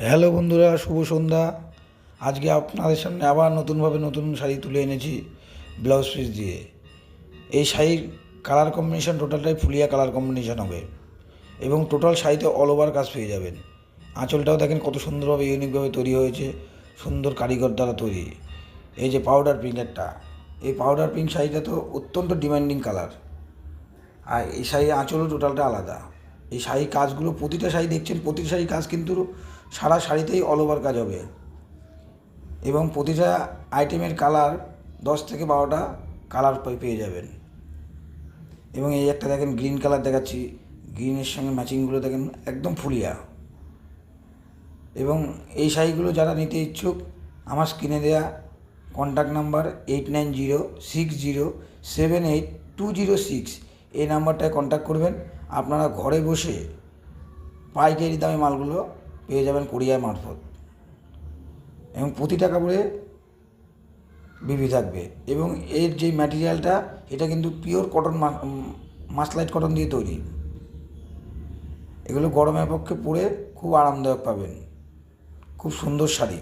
Hello বন্ধুরা, শুভ সন্ধ্যা। আজকে আপনাদের সামনে আবার নতুনভাবে নতুন শাড়ি তুলে এনেছি ব্লাউজ পিস দিয়ে। এই শাড়ির কালার কম্বিনেশন টোটালটাই ফুলিয়া কালার কম্বিনেশন হবে এবং টোটাল শাড়িতে অল ওভার কাজ পেয়ে যাবেন। আঁচলটাও দেখেন কত সুন্দরভাবে ইউনিকভাবে তৈরি হয়েছে, সুন্দর কারিগর দ্বারা তৈরি। এই যে পাউডার পিঙ্ক একটা, এই পাউডার পিঙ্ক শাড়িটা তো অত্যন্ত ডিমান্ডিং কালার, আর এই শাড়ির আঁচলও টোটালটা আলাদা। এই শাড়ির কাজগুলো প্রতিটা শাড়ি দেখছেন, প্রতিটা শাড়ির কাজ কিন্তু সারা শাড়িতেই অল ওভার কাজ হবে এবং প্রতিটা আইটেমের কালার 10 থেকে 12টা কালার পেয়ে যাবেন। এবং এই একটা দেখেন গ্রিন কালার দেখাচ্ছি, গ্রিনের সঙ্গে ম্যাচিংগুলো দেখেন একদম ফুলিয়া। এবং এই শাড়িগুলো যারা নিতে ইচ্ছুক, আমার স্ক্রিনে দেওয়া কন্ট্যাক্ট নাম্বার 8906078206 এই নাম্বারটায় কন্ট্যাক্ট করবেন। আপনারা ঘরে বসে পাইকারি দামে মালগুলো পেয়ে যাবেন কুরিয়ার মারফত, এবং প্রতিটা কাপড়ে বিবি থাকবে। এবং এর যে ম্যাটেরিয়ালটা, এটা কিন্তু পিওর কটন, মাসলাইট কটন দিয়ে তৈরি। এগুলো গরমের পক্ষে পরে খুব আরামদায়ক পাবেন, খুব সুন্দর শাড়ি।